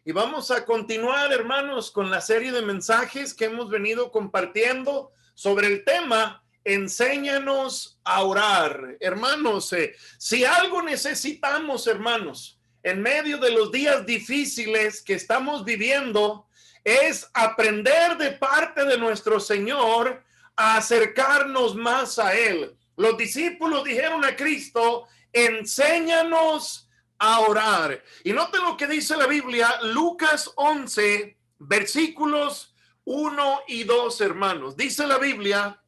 Y vamos a continuar, hermanos, con la serie de mensajes que hemos venido compartiendo sobre el tema Enséñanos a orar. Hermanos, si algo necesitamos, hermanos, en medio de los días difíciles que estamos viviendo, es aprender de parte de nuestro Señor a acercarnos más a Él. Los discípulos dijeron a Cristo: enséñanos a orar. Y noten lo que dice la Biblia, Lucas 11, versículos 1 y 2, hermanos. Dice la Biblia: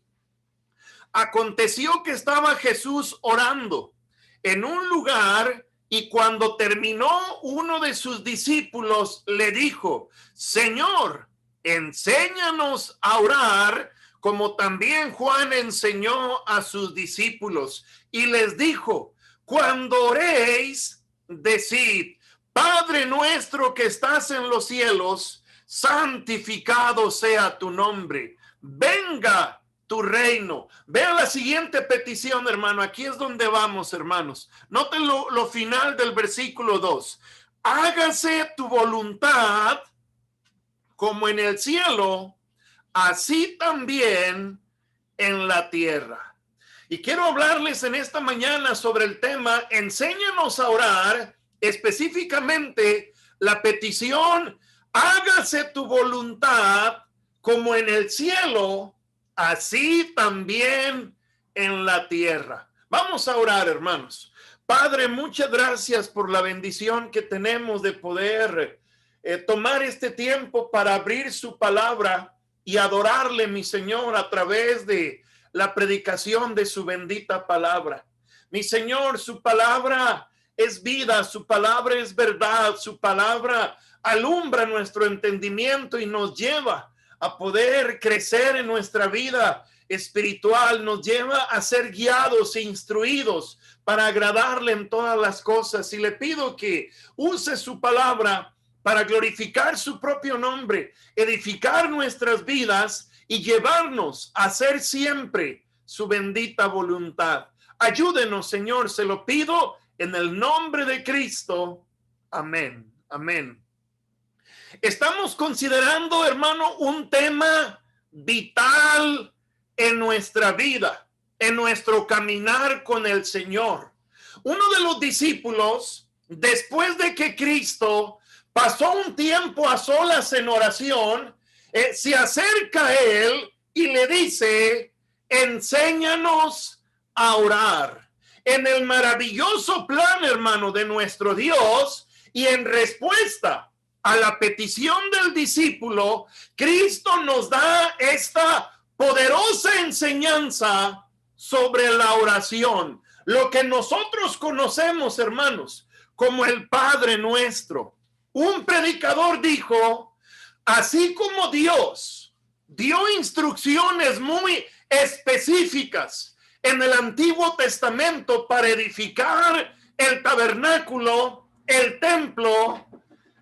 aconteció que estaba Jesús orando en un lugar, y cuando terminó, uno de sus discípulos le dijo: Señor, enséñanos a orar, como también Juan enseñó a sus discípulos. Y les dijo: cuando oréis, decid: Padre nuestro que estás en los cielos, santificado sea tu nombre, venga tu reino. Vean la siguiente petición, hermano. Aquí es donde vamos, hermanos. Noten lo final del versículo 2. Hágase tu voluntad como en el cielo, así también en la tierra. Y quiero hablarles en esta mañana sobre el tema enséñanos a orar, específicamente la petición: hágase tu voluntad como en el cielo, así también en la tierra. Vamos a orar, hermanos. Padre, muchas gracias por la bendición que tenemos de poder tomar este tiempo para abrir su palabra y adorarle, mi Señor, a través de la predicación de su bendita palabra. Mi Señor, su palabra es vida, su palabra es verdad, su palabra alumbra nuestro entendimiento y nos lleva a poder crecer en nuestra vida espiritual, nos lleva a ser guiados e instruidos para agradarle en todas las cosas. Y le pido que use su palabra para glorificar su propio nombre, edificar nuestras vidas y llevarnos a hacer siempre su bendita voluntad. Ayúdenos, Señor, se lo pido en el nombre de Cristo. Amén. Amén. Estamos considerando, hermano, un tema vital en nuestra vida, en nuestro caminar con el Señor. Uno de los discípulos, después de que Cristo pasó un tiempo a solas en oración, se acerca a él y le dice: enséñanos a orar. En el maravilloso plan, hermano, de nuestro Dios, y en respuesta a la petición del discípulo, Cristo nos da esta poderosa enseñanza sobre la oración, lo que nosotros conocemos, hermanos, como el Padre Nuestro. Un predicador dijo: así como Dios dio instrucciones muy específicas en el Antiguo Testamento para edificar el tabernáculo, el templo,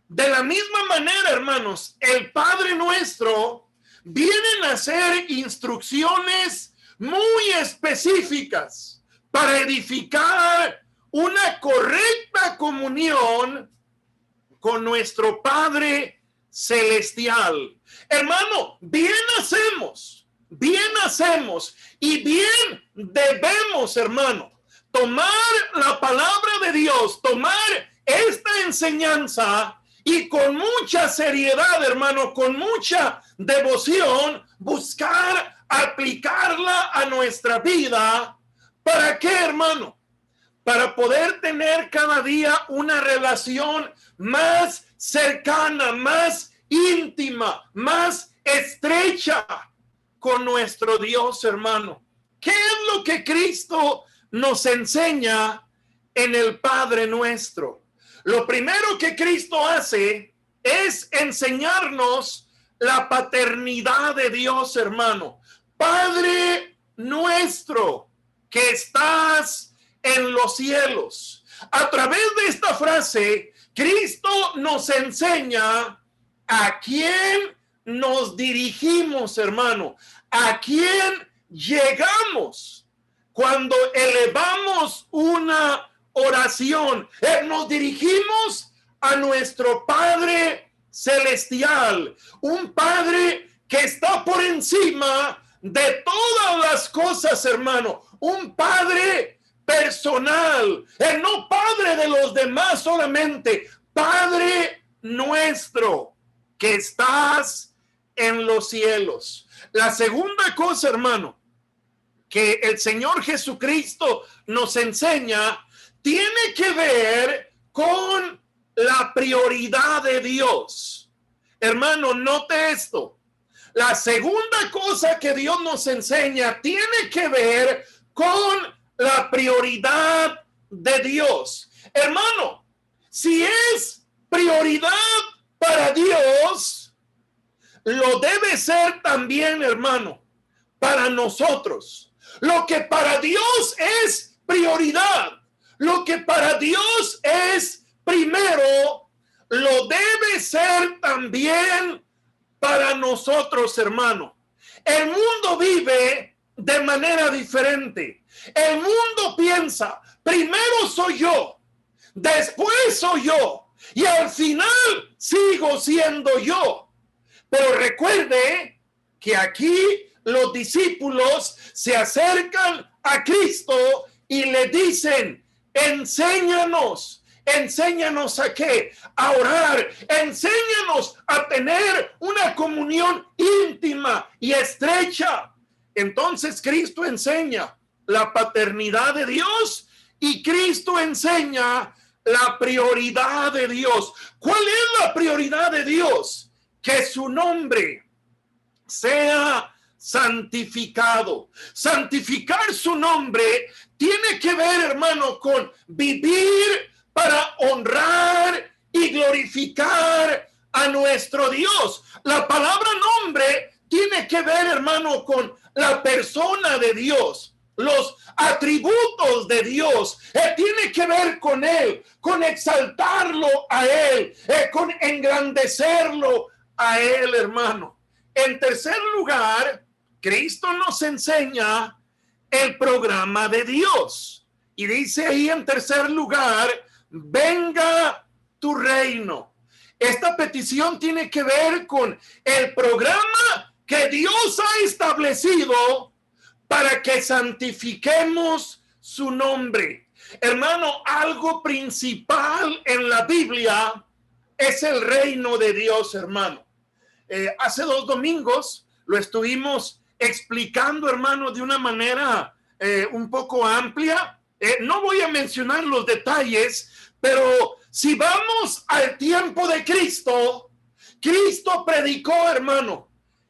de la misma manera, hermanos, el Padre Nuestro vienen a ser instrucciones muy específicas para edificar una correcta comunión con nuestro Padre Celestial. Hermano, bien hacemos y bien debemos, hermano, tomar la palabra de Dios, tomar esta enseñanza y con mucha seriedad, hermano, con mucha devoción, buscar aplicarla a nuestra vida. ¿Para qué, hermano? Para poder tener cada día una relación más cercana, más íntima, más estrecha con nuestro Dios, hermano. ¿Qué es lo que Cristo nos enseña en el Padre Nuestro? Lo primero que Cristo hace es enseñarnos la paternidad de Dios, hermano. Padre nuestro que estás en los cielos. A través de esta frase, Cristo nos enseña a quién nos dirigimos, hermano, a quién llegamos cuando elevamos una oración. Nos dirigimos a nuestro Padre celestial, un Padre que está por encima de todas las cosas, hermano, un Padre personal, el no Padre de los demás solamente, Padre nuestro que estás en los cielos. La segunda cosa, hermano, que el Señor Jesucristo nos enseña, tiene que ver con la prioridad de Dios. Hermano, note esto. La segunda cosa que Dios nos enseña tiene que ver con la prioridad de Dios. Hermano, si es prioridad para Dios, lo debe ser también, hermano, para nosotros. Lo que para Dios es prioridad, lo que para Dios es primero, lo debe ser también para nosotros, hermano. El mundo vive de manera diferente. El mundo piensa, primero soy yo, después soy yo, y al final sigo siendo yo. Pero recuerde que aquí los discípulos se acercan a Cristo y le dicen, enséñanos. ¿Enséñanos a qué? A orar. Enséñanos a tener una comunión íntima y estrecha. Entonces Cristo enseña la paternidad de Dios y Cristo enseña la prioridad de Dios. ¿Cuál es la prioridad de Dios? Que su nombre sea santificado. Santificar su nombre tiene que ver, hermano, con vivir para honrar y glorificar a nuestro Dios. La palabra nombre tiene que ver, hermano, con la persona de Dios, los atributos de Dios. Tiene que ver con Él, con exaltarlo a Él, con engrandecerlo a Él, hermano. En tercer lugar, Cristo nos enseña el programa de Dios. Y dice ahí en tercer lugar, venga tu reino. Esta petición tiene que ver con el programa que Dios ha establecido para que santifiquemos su nombre. Hermano, algo principal en la Biblia es el reino de Dios, hermano. Hace 2 domingos lo estuvimos explicando, hermano, de una manera un poco amplia. No voy a mencionar los detalles, pero si vamos al tiempo de Cristo, Cristo predicó, hermano,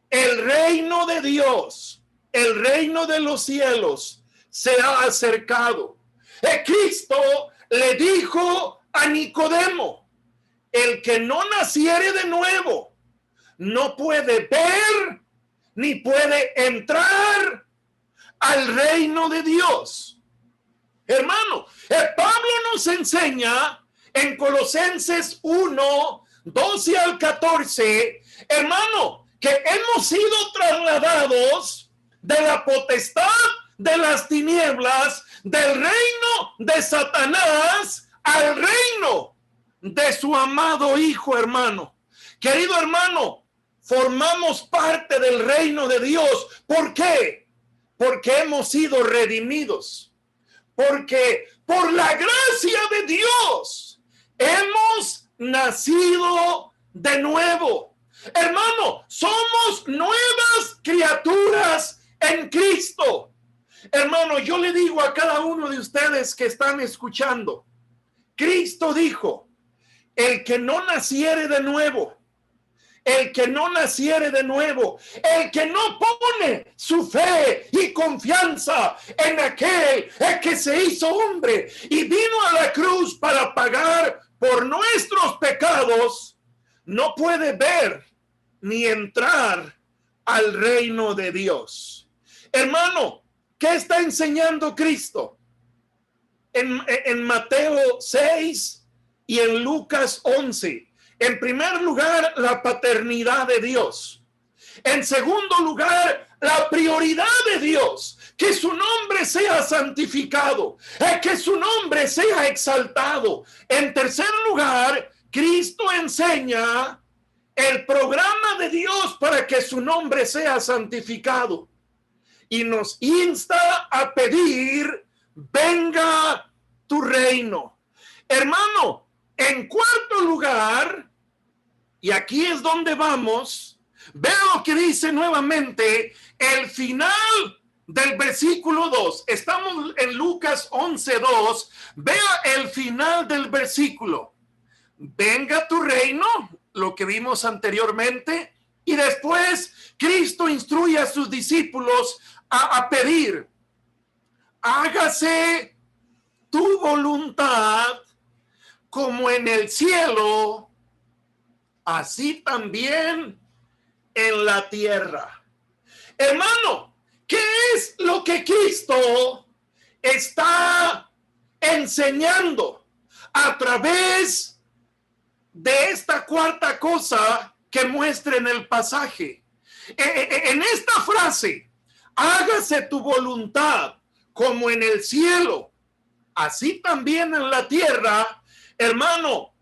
el reino de Dios, el reino de los cielos se ha acercado. Cristo le dijo a Nicodemo, el que no naciere de nuevo, no puede ver ni puede entrar al reino de Dios. Hermano, Pablo nos enseña en Colosenses 1, 12 al 14, hermano, que hemos sido trasladados de la potestad de las tinieblas, del reino de Satanás, al reino de su amado Hijo, hermano. Querido hermano, formamos parte del reino de Dios. ¿Por qué? Porque hemos sido redimidos. Porque por la gracia de Dios hemos nacido de nuevo. Hermano, somos nuevas criaturas en Cristo. Hermano, yo le digo a cada uno de ustedes que están escuchando, Cristo dijo, el que no naciere de nuevo, el que no naciere de nuevo, el que no pone su fe y confianza en aquel que se hizo hombre y vino a la cruz para pagar por nuestros pecados, no puede ver ni entrar al reino de Dios. Hermano, ¿qué está enseñando Cristo? En Mateo 6 y en Lucas 11. En primer lugar, la paternidad de Dios. En segundo lugar, la prioridad de Dios. Que su nombre sea santificado. Que su nombre sea exaltado. En tercer lugar, Cristo enseña el programa de Dios para que su nombre sea santificado. Y nos insta a pedir, venga tu reino. Hermano, en cuarto lugar, y aquí es donde vamos, vea lo que dice nuevamente el final del versículo 2. Estamos en Lucas 11:2. Vea el final del versículo. Venga tu reino, lo que vimos anteriormente, y después Cristo instruye a sus discípulos a pedir, hágase tu voluntad como en el cielo, así también en la tierra. Hermano, ¿qué es lo que Cristo está enseñando a través de esta cuarta cosa que muestra en el pasaje? En esta frase, hágase tu voluntad como en el cielo, así también en la tierra. Hermano,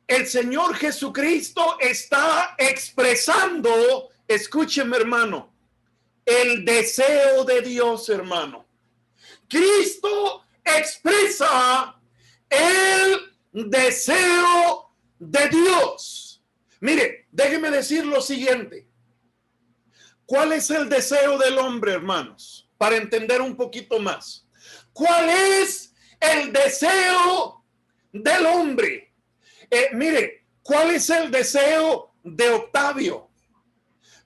el Señor Jesucristo está expresando, escúcheme hermano, el deseo de Dios, hermano. Cristo expresa el deseo de Dios. Mire, déjeme decir lo siguiente. ¿Cuál es el deseo del hombre, hermanos? Para entender un poquito más. ¿Cuál es el deseo del hombre? Mire, ¿cuál es el deseo de Octavio?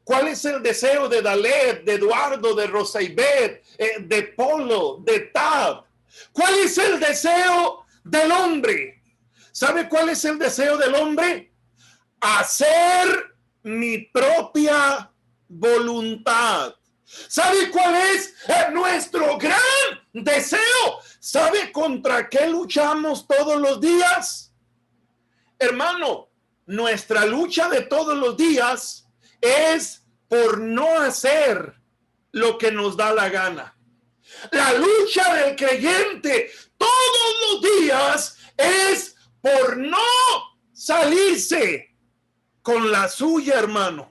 ¿Cuál es el deseo de Dalet, de Eduardo, de Rosaibet, de Polo, de Tab? ¿Cuál es el deseo del hombre? ¿Sabe cuál es el deseo del hombre? Hacer mi propia voluntad. ¿Sabe cuál es nuestro gran deseo? ¿Sabe contra qué luchamos todos los días? Hermano, nuestra lucha de todos los días es por no hacer lo que nos da la gana. La lucha del creyente todos los días es por no salirse con la suya, hermano.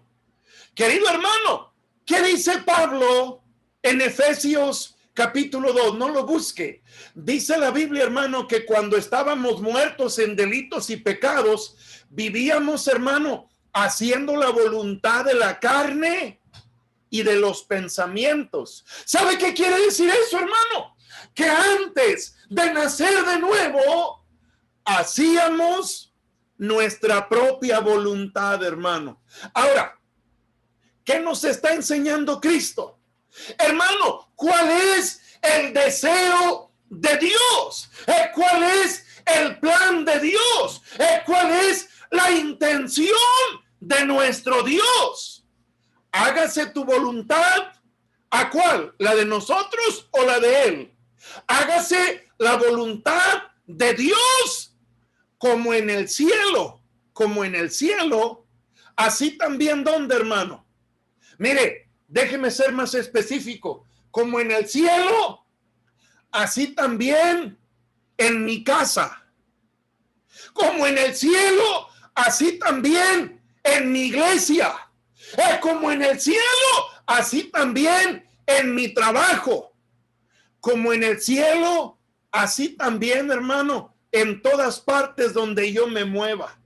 Querido hermano, ¿qué dice Pablo en Efesios capítulo 2? No lo busque. Dice la Biblia, hermano, que cuando estábamos muertos en delitos y pecados, vivíamos, hermano, haciendo la voluntad de la carne y de los pensamientos. ¿Sabe qué quiere decir eso, hermano? Que antes de nacer de nuevo, hacíamos nuestra propia voluntad, hermano. Ahora, ¿qué nos está enseñando Cristo? Hermano, ¿cuál es el deseo de Dios? ¿Cuál es el plan de Dios? ¿Cuál es la intención de nuestro Dios? Hágase tu voluntad. ¿A cuál? ¿La de nosotros o la de Él? Hágase la voluntad de Dios como en el cielo. Como en el cielo, así también donde, hermano. Mire, déjeme ser más específico. Como en el cielo, así también en mi casa. Como en el cielo, así también en mi iglesia. Como en el cielo, así también en mi trabajo. Como en el cielo, así también, hermano, en todas partes donde yo me mueva.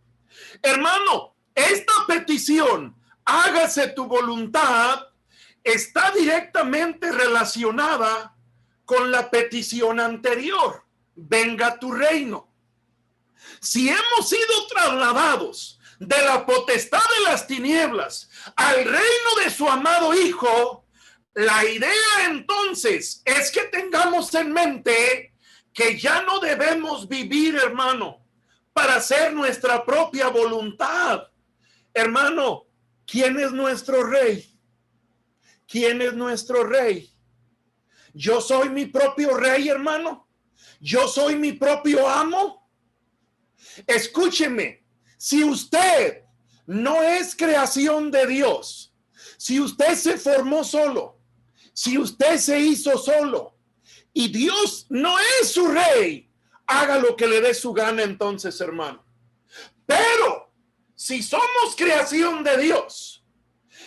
Hermano, esta petición, hágase tu voluntad, está directamente relacionada con la petición anterior, venga tu reino. Si hemos sido trasladados de la potestad de las tinieblas al reino de su amado Hijo, la idea entonces es que tengamos en mente que ya no debemos vivir, hermano, para hacer nuestra propia voluntad. Hermano, ¿quién es nuestro rey? ¿Quién es nuestro rey? Yo soy mi propio rey, hermano. Yo soy mi propio amo. Escúcheme, si usted no es creación de Dios, si usted se formó solo, si usted se hizo solo y Dios no es su rey, haga lo que le dé su gana entonces, hermano. Pero si somos creación de Dios,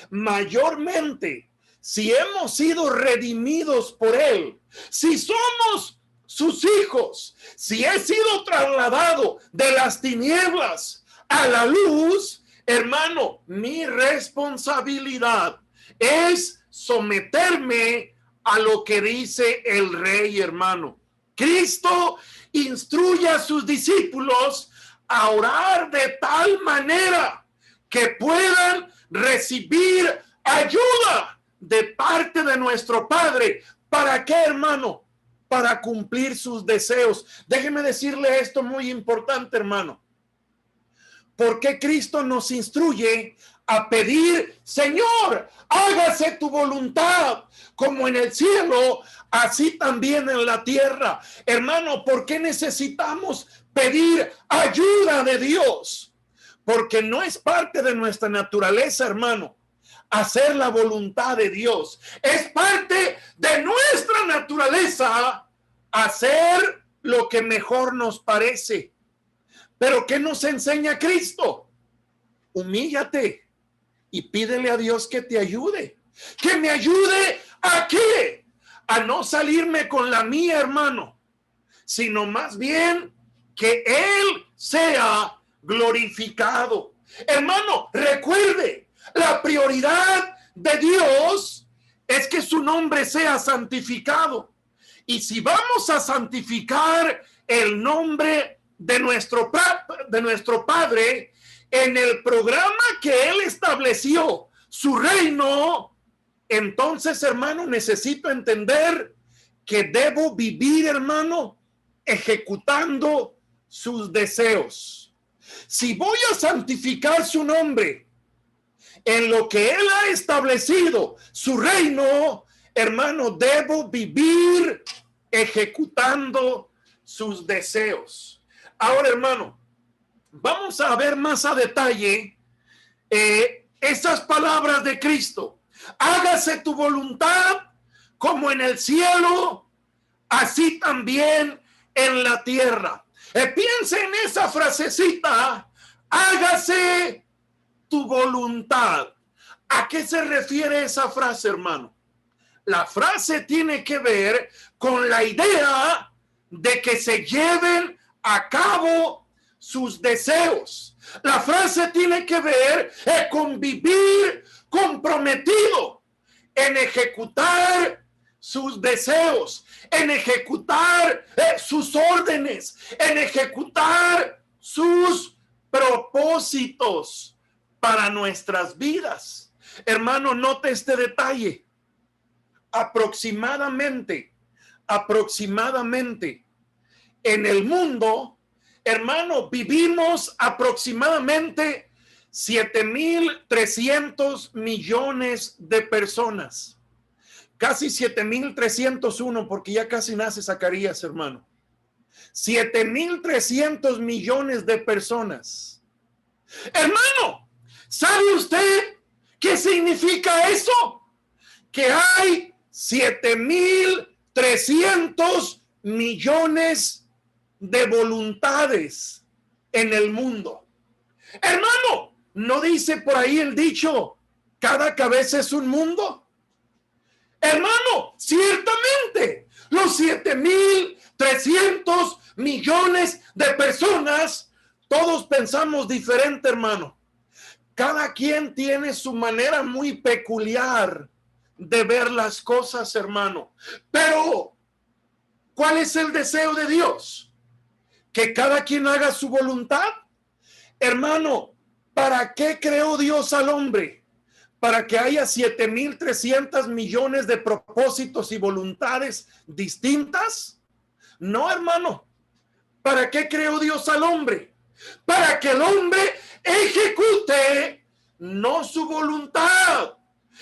mayormente, si hemos sido redimidos por Él, si somos sus hijos, si he sido trasladado de las tinieblas a la luz, hermano, mi responsabilidad es someterme a lo que dice el Rey, hermano. Cristo instruye a sus discípulos a orar de tal manera que puedan recibir ayuda de parte de nuestro Padre. ¿Para qué, hermano? Para cumplir sus deseos. Déjeme decirle esto muy importante, hermano. ¿Por qué Cristo nos instruye a pedir, Señor, hágase tu voluntad, como en el cielo, así también en la tierra? Hermano, ¿por qué necesitamos pedir ayuda de Dios? Porque no es parte de nuestra naturaleza, hermano, hacer la voluntad de Dios. Es parte de nuestra naturaleza hacer lo que mejor nos parece. Pero ¿qué nos enseña Cristo? Humíllate y pídele a Dios que te ayude. ¿Que me ayude a qué? A no salirme con la mía, hermano, sino más bien que Él sea glorificado. Hermano, recuerde, la prioridad de Dios es que su nombre sea santificado. Y si vamos a santificar el nombre de nuestro Padre en el programa que Él estableció, su reino, entonces, hermano, necesito entender que debo vivir, hermano, ejecutando sus deseos. Si voy a santificar su nombre en lo que Él ha establecido, su reino, hermano, debo vivir ejecutando sus deseos. Ahora, hermano, vamos a ver más a detalle esas palabras de Cristo. Hágase tu voluntad como en el cielo, así también en la tierra. Piense en esa frasecita, hágase tu voluntad. ¿A qué se refiere esa frase, hermano? La frase tiene que ver con la idea de que se lleven a cabo sus deseos. La frase tiene que ver con vivir comprometido en ejecutar sus deseos, en ejecutar sus órdenes, en ejecutar sus propósitos para nuestras vidas. Hermano, note este detalle. Aproximadamente en el mundo, hermano, vivimos aproximadamente 7,300 millones de personas. Casi 7,301, porque ya casi nace Zacarías, hermano. 7,300 millones de personas. Hermano, ¿sabe usted qué significa eso? Que hay 7,300 millones de voluntades en el mundo. Hermano, ¿no dice por ahí el dicho, cada cabeza es un mundo? Hermano, ciertamente, los 7,300 millones de personas, todos pensamos diferente, hermano. Cada quien tiene su manera muy peculiar de ver las cosas, hermano. Pero, ¿cuál es el deseo de Dios? Que cada quien haga su voluntad. Hermano, ¿para qué creó Dios al hombre? ¿Para que haya 7,300 millones de propósitos y voluntades distintas? No, hermano. ¿Para qué creó Dios al hombre? Para que el hombre ejecute no su voluntad,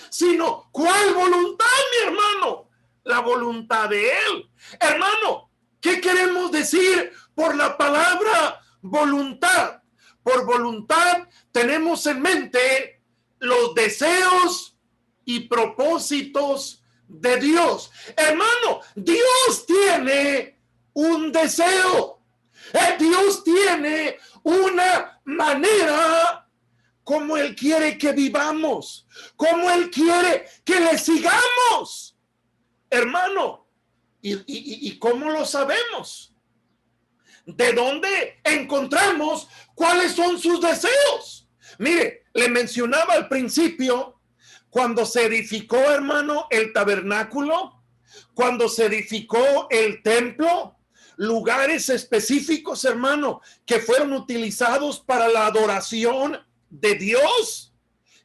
sino ¿cuál voluntad, mi hermano? La voluntad de Él. Hermano, ¿qué queremos decir por la palabra voluntad? Por voluntad tenemos en mente los deseos y propósitos de Dios. Hermano, Dios tiene un deseo. Dios tiene una manera cómo Él quiere que vivamos, cómo Él quiere que le sigamos, hermano. ¿Y cómo lo sabemos? ¿De dónde encontramos cuáles son sus deseos? Mire, le mencionaba al principio, cuando se edificó, hermano, el tabernáculo, cuando se edificó el templo, lugares específicos, hermano, que fueron utilizados para la adoración de Dios.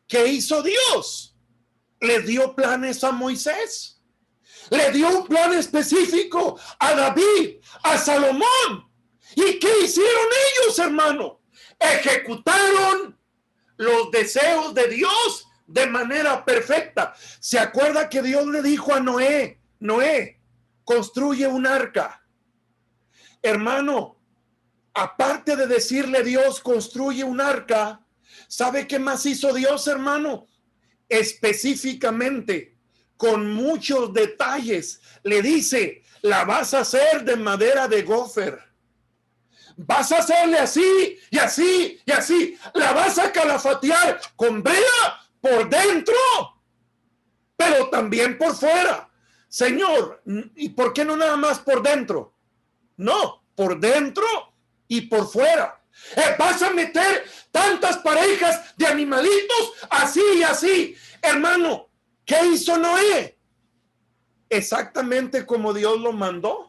¿Qué hizo Dios? Le dio planes a Moisés. Le dio un plan específico a David, a Salomón. ¿Y qué hicieron ellos, hermano? Ejecutaron los deseos de Dios de manera perfecta. ¿Se acuerda que Dios le dijo a Noé, Noé, construye un arca? Hermano, aparte de decirle Dios, construye un arca, ¿sabe qué más hizo Dios, hermano? Específicamente, con muchos detalles, le dice, la vas a hacer de madera de gofer. Vas a hacerle así y así y así. La vas a calafatear con brea por dentro, pero también por fuera. Señor, ¿y por qué no nada más por dentro? No, por dentro y por fuera. Vas a meter tantas parejas de animalitos así y así. Hermano, ¿qué hizo Noé? Exactamente como Dios lo mandó.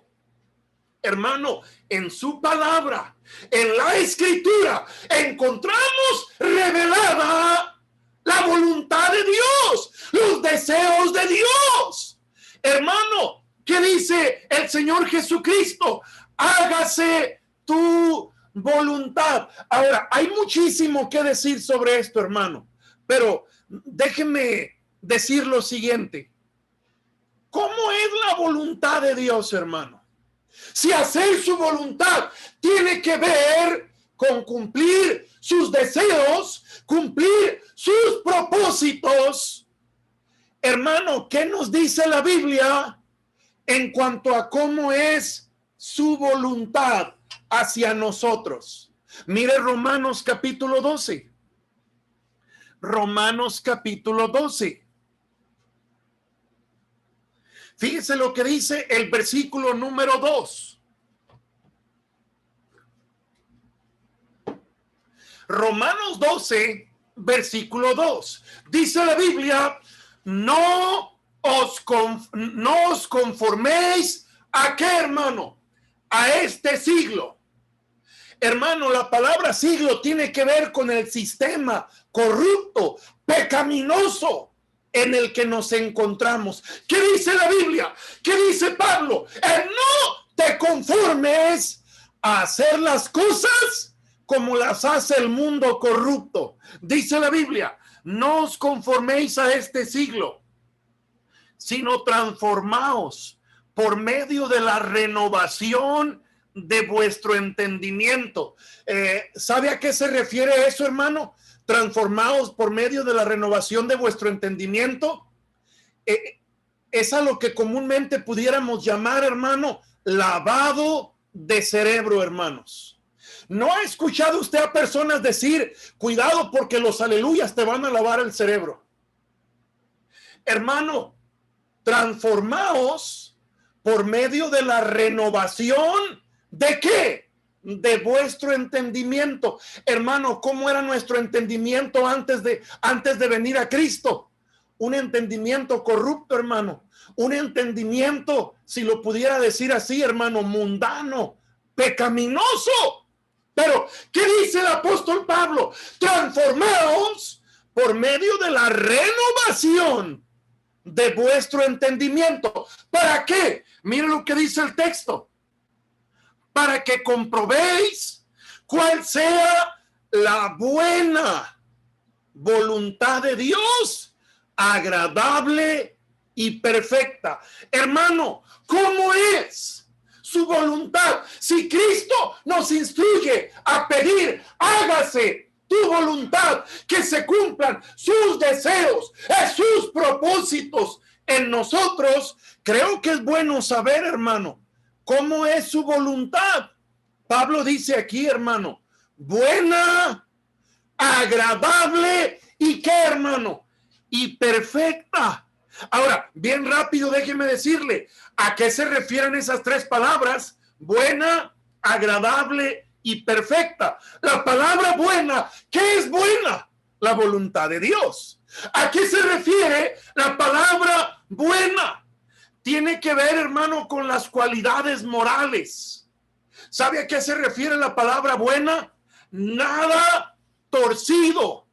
Hermano, en su palabra, en la escritura, encontramos revelada la voluntad de Dios, los deseos de Dios. Hermano, ¿qué dice el Señor Jesucristo? Hágase tu voluntad. Ahora, hay muchísimo que decir sobre esto, hermano, pero déjeme decir lo siguiente. ¿Cómo es la voluntad de Dios, hermano? Si hacer su voluntad tiene que ver con cumplir sus deseos, cumplir sus propósitos, hermano, ¿qué nos dice la Biblia en cuanto a cómo es su voluntad hacia nosotros? Mire Romanos capítulo 12. Romanos capítulo 12. Fíjese lo que dice el versículo número 2. Romanos 12, versículo 2. Dice la Biblia, no os conforméis a qué, hermano, a este siglo. Hermano, la palabra siglo tiene que ver con el sistema corrupto, pecaminoso en el que nos encontramos. ¿Qué dice la Biblia? ¿Qué dice Pablo? No te conformes a hacer las cosas como las hace el mundo corrupto. Dice la Biblia, no os conforméis a este siglo, sino transformaos por medio de la renovación de vuestro entendimiento. ¿Sabe a qué se refiere eso, hermano? Transformados por medio de la renovación de vuestro entendimiento. Es a lo que comúnmente pudiéramos llamar, hermano, lavado de cerebro, hermanos. ¿No ha escuchado usted a personas decir, cuidado porque los aleluyas te van a lavar el cerebro? Hermano, transformaos por medio de la renovación ¿de qué? De vuestro entendimiento. Hermano, ¿cómo era nuestro entendimiento antes de venir a Cristo? Un entendimiento corrupto, hermano. Un entendimiento, si lo pudiera decir así, hermano, mundano, pecaminoso. Pero, ¿qué dice el apóstol Pablo? Transformaos por medio de la renovación de vuestro entendimiento. ¿Para qué? Mira lo que dice el texto. Para que comprobéis cuál sea la buena voluntad de Dios, agradable y perfecta. Hermano, ¿cómo es su voluntad? Si Cristo nos instruye a pedir, hágase tu voluntad, que se cumplan sus deseos, sus propósitos en nosotros, creo que es bueno saber, hermano, ¿cómo es su voluntad? Pablo dice aquí, hermano, buena, agradable y ¿qué, hermano? Y perfecta. Ahora, bien rápido, déjeme decirle, ¿a qué se refieren esas tres palabras? Buena, agradable y perfecta. La palabra buena, ¿qué es buena? La voluntad de Dios. ¿A qué se refiere la palabra buena? Tiene que ver, hermano, con las cualidades morales. ¿Sabe a qué se refiere la palabra buena? Nada torcido,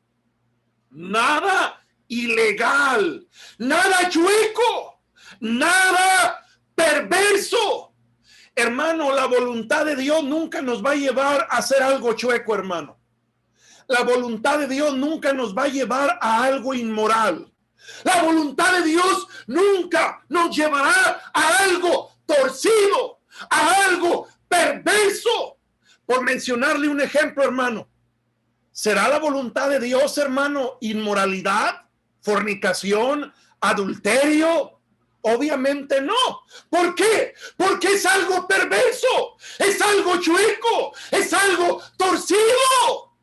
nada ilegal, nada chueco, nada perverso. Hermano, la voluntad de Dios nunca nos va a llevar a hacer algo chueco, hermano. La voluntad de Dios nunca nos va a llevar a algo inmoral. La voluntad de Dios nunca nos llevará a algo torcido, a algo perverso. Por mencionarle un ejemplo, hermano, ¿será la voluntad de Dios, hermano, inmoralidad, fornicación, adulterio? Obviamente no. ¿Por qué? Porque es algo perverso, es algo chueco, es algo torcido.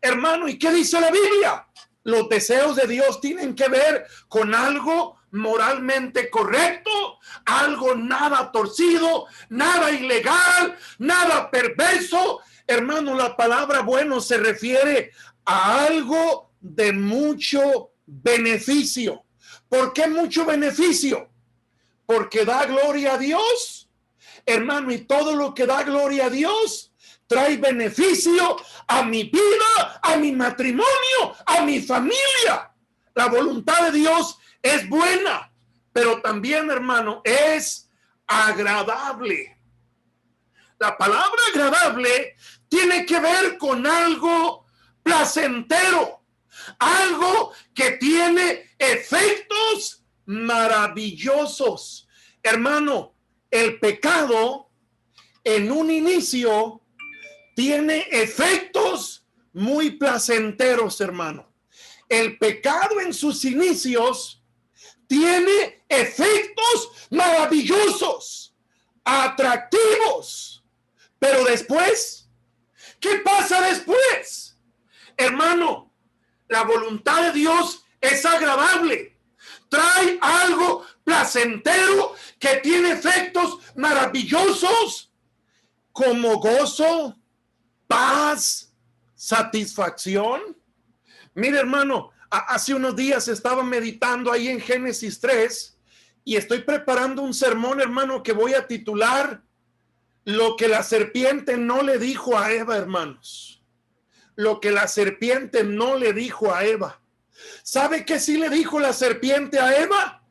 Hermano, ¿y qué dice la Biblia? Los deseos de Dios tienen que ver con algo moralmente correcto, algo nada torcido, nada ilegal, nada perverso. Hermano, la palabra bueno se refiere a algo de mucho beneficio. ¿Por qué mucho beneficio? Porque da gloria a Dios. Hermano, y todo lo que da gloria a Dios trae beneficio a mi vida, a mi matrimonio, a mi familia. La voluntad de Dios es buena, pero también, hermano, es agradable. La palabra agradable tiene que ver con algo placentero, algo que tiene efectos maravillosos. Hermano, el pecado en un inicio tiene efectos muy placenteros, hermano. El pecado en sus inicios tiene efectos maravillosos, atractivos. Pero después, ¿qué pasa después? Hermano, la voluntad de Dios es agradable. Trae algo placentero que tiene efectos maravillosos como gozo, paz, satisfacción. Mire, hermano, hace unos días estaba meditando ahí en Génesis 3 y estoy preparando un sermón, hermano, que voy a titular Lo que la serpiente no le dijo a Eva, hermanos. Lo que la serpiente no le dijo a Eva. ¿Sabe qué sí le dijo la serpiente a Eva?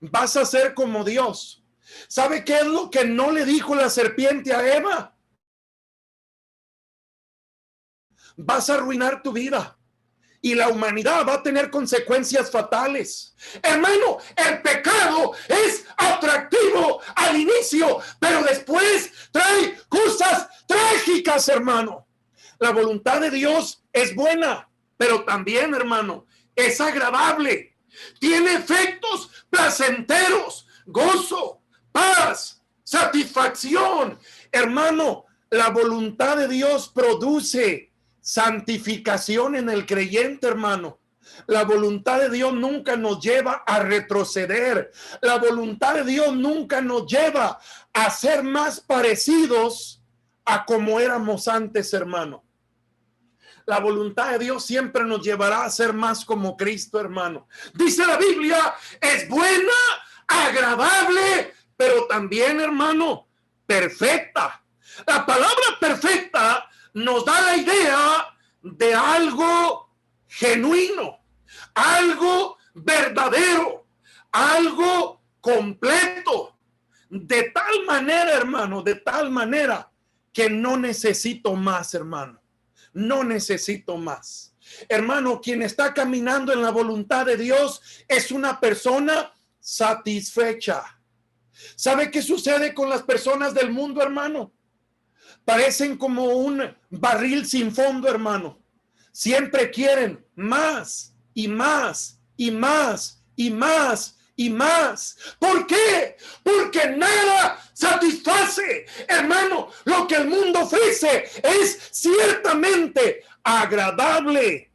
Vas a ser como Dios. ¿Sabe qué es lo que no le dijo la serpiente a Eva? Vas a arruinar tu vida y la humanidad va a tener consecuencias fatales. Hermano, el pecado es atractivo al inicio, pero después trae cosas trágicas, hermano. La voluntad de Dios es buena, pero también, hermano, es agradable. Tiene efectos placenteros, gozo, paz, satisfacción. Hermano, la voluntad de Dios produce santificación en el creyente, hermano. La voluntad de Dios nunca nos lleva a retroceder. La voluntad de Dios nunca nos lleva a ser más parecidos a como éramos antes, hermano. La voluntad de Dios siempre nos llevará a ser más como Cristo, hermano. Dice la Biblia, es buena, agradable, pero también, hermano, perfecta. La palabra perfecta nos da la idea de algo genuino, algo verdadero, algo completo. De tal manera, hermano, de tal manera que no necesito más, hermano. No necesito más. Hermano, quien está caminando en la voluntad de Dios es una persona satisfecha. ¿Sabe qué sucede con las personas del mundo, hermano? Parecen como un barril sin fondo, hermano. Siempre quieren más y más y más y más y más. ¿Por qué? Porque nada satisface. Hermano, lo que el mundo ofrece es ciertamente agradable,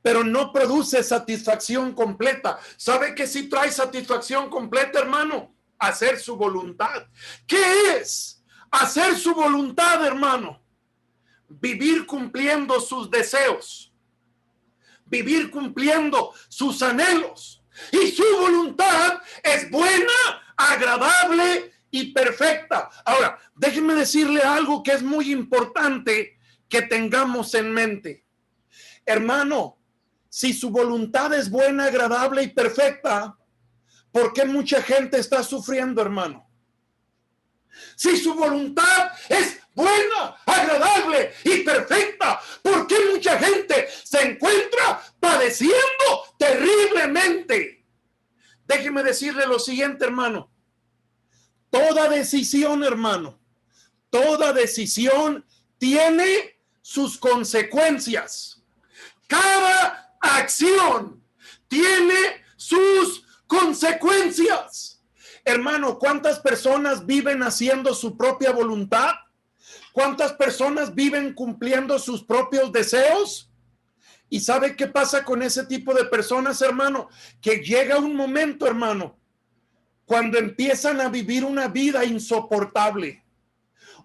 pero no produce satisfacción completa. ¿Sabe que sí trae satisfacción completa, hermano? Hacer su voluntad. ¿Qué es hacer su voluntad, hermano? Vivir cumpliendo sus deseos, vivir cumpliendo sus anhelos. Y su voluntad es buena, agradable y perfecta. Ahora, déjenme decirle algo que es muy importante que tengamos en mente. Hermano, si su voluntad es buena, agradable y perfecta, ¿por qué mucha gente está sufriendo, hermano? Si su voluntad es buena, agradable y perfecta, ¿por qué mucha gente se encuentra padeciendo terriblemente? Déjeme decirle lo siguiente, hermano. Toda decisión, hermano, toda decisión tiene sus consecuencias. Cada acción tiene sus consecuencias. Hermano, ¿cuántas personas viven haciendo su propia voluntad? ¿Cuántas personas viven cumpliendo sus propios deseos? ¿Y sabe qué pasa con ese tipo de personas, hermano? Que llega un momento, hermano, cuando empiezan a vivir una vida insoportable.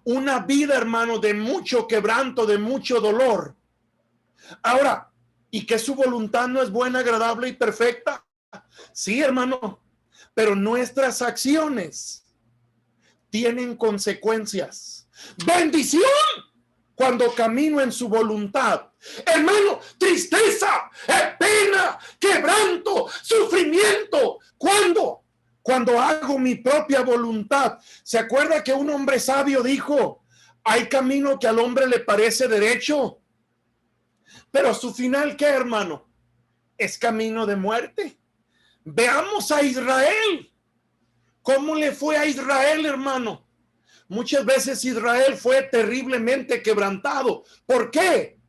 Una vida, hermano, de mucho quebranto, de mucho dolor. Ahora, ¿y que su voluntad no es buena, agradable y perfecta? Sí, hermano, pero nuestras acciones tienen consecuencias. Bendición cuando camino en su voluntad. Hermano, tristeza, pena, quebranto, sufrimiento. ¿Cuándo? Cuando hago mi propia voluntad. ¿Se acuerda que un hombre sabio dijo: hay camino que al hombre le parece derecho, pero su final, ¿qué, hermano? Es camino de muerte. Veamos a Israel. ¿Cómo le fue a Israel, hermano? Muchas veces Israel fue terriblemente quebrantado. ¿Por qué?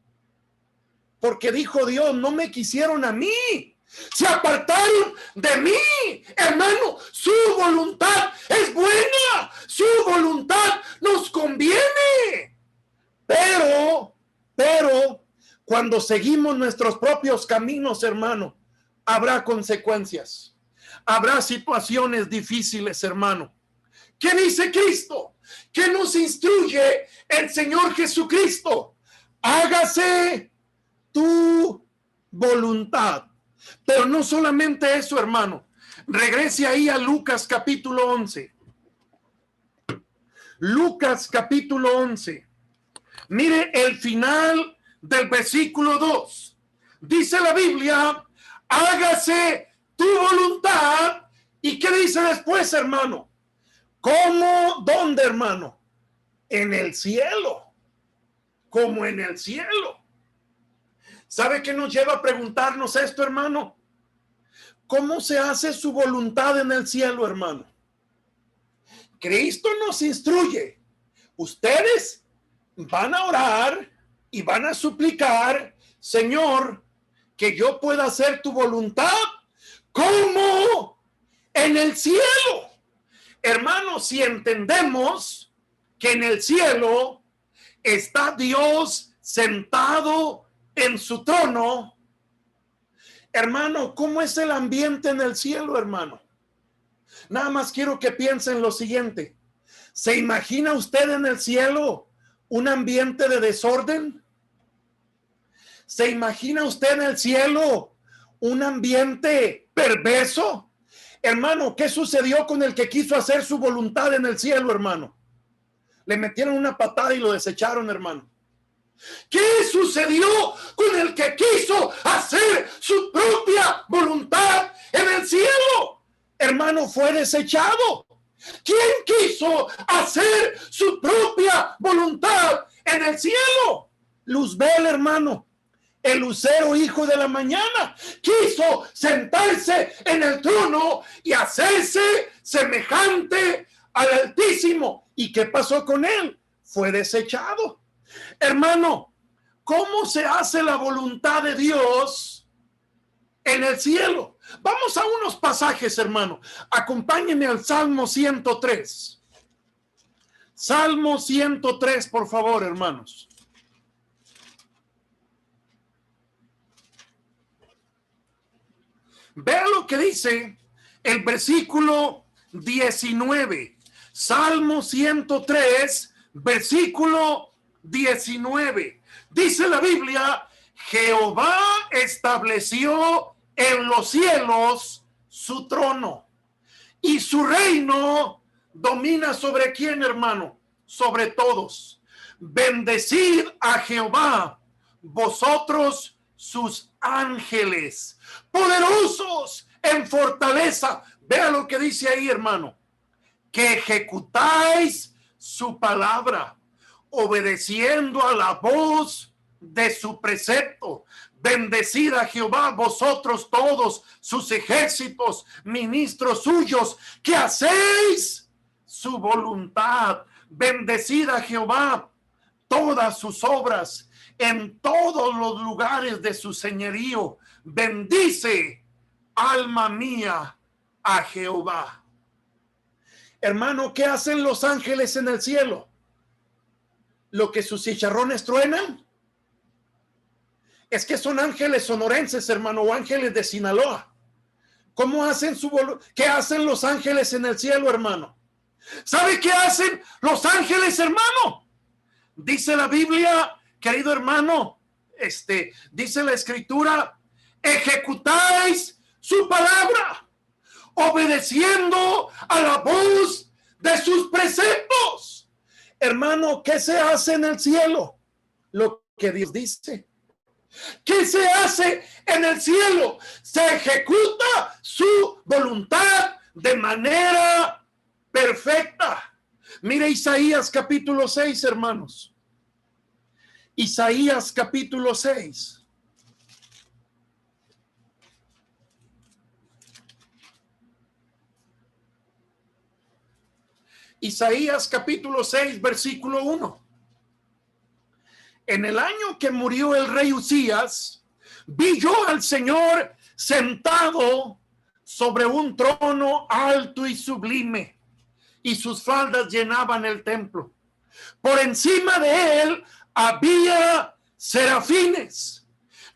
Porque dijo Dios: no me quisieron a mí, se apartaron de mí. Hermano, su voluntad es buena, su voluntad nos conviene. Pero, cuando seguimos nuestros propios caminos, hermano, habrá consecuencias. Habrá situaciones difíciles, hermano. ¿Qué dice Cristo? ¿Qué nos instruye el Señor Jesucristo? Hágase tu voluntad. Pero no solamente eso, hermano. Regrese ahí a Lucas capítulo 11. Lucas capítulo 11. Mire el final del versículo 2. Dice la Biblia: hágase tu voluntad. ¿Y qué dice después, hermano? ¿Cómo? ¿Dónde, hermano? En el cielo. Como en el cielo. ¿Sabe qué nos lleva a preguntarnos esto, hermano? ¿Cómo se hace su voluntad en el cielo, hermano? Cristo nos instruye. Ustedes van a orar y van a suplicar: Señor, que yo pueda hacer tu voluntad como en el cielo. Hermano, si entendemos que en el cielo está Dios sentado en su trono, hermano, ¿cómo es el ambiente en el cielo, hermano? Nada más quiero que piensen lo siguiente. ¿Se imagina usted en el cielo un ambiente de desorden? ¿Se imagina usted en el cielo un ambiente perverso? Hermano, ¿qué sucedió con el que quiso hacer su voluntad en el cielo, hermano? Le metieron una patada y lo desecharon, hermano. ¿Qué sucedió con el que quiso hacer su propia voluntad en el cielo? Hermano, fue desechado. ¿Quién quiso hacer su propia voluntad en el cielo? Luzbel, hermano, el lucero hijo de la mañana, quiso sentarse en el trono y hacerse semejante al Altísimo. ¿Y qué pasó con él? Fue desechado. Hermano, ¿cómo se hace la voluntad de Dios en el cielo? Vamos a unos pasajes, hermano. Acompáñenme al Salmo 103. Salmo 103, por favor, hermanos. Vea lo que dice el versículo 19. Salmo 103, versículo 19. Dice la Biblia: Jehová estableció en los cielos su trono, y su reino domina sobre quién, hermano, sobre todos. Bendecid a Jehová, vosotros sus ángeles, poderosos en fortaleza. Vea lo que dice ahí, hermano, que ejecutáis su palabra, obedeciendo a la voz de su precepto. Bendecid a Jehová, vosotros todos sus ejércitos, ministros suyos, que hacéis su voluntad. Bendecid a Jehová, todas sus obras, en todos los lugares de su señorío. Bendice, alma mía, a Jehová. Hermano, ¿qué hacen los ángeles en el cielo? Lo que sus chicharrones truenan. Es que son ángeles sonorenses, hermano, o ángeles de Sinaloa. ¿Cómo hacen qué hacen los ángeles en el cielo, hermano? ¿Sabe qué hacen los ángeles, hermano? Dice la Biblia, querido hermano, dice la Escritura: ejecutáis su palabra, obedeciendo a la voz de sus preceptos. Hermano, ¿qué se hace en el cielo? Lo que Dios dice. ¿Qué se hace en el cielo? Se ejecuta su voluntad de manera perfecta. Mire Isaías capítulo 6, hermanos. Isaías capítulo 6. Isaías capítulo 6, versículo 1. En el año que murió el rey Usías, vi yo al Señor sentado sobre un trono alto y sublime, y sus faldas llenaban el templo. Por encima de él había serafines.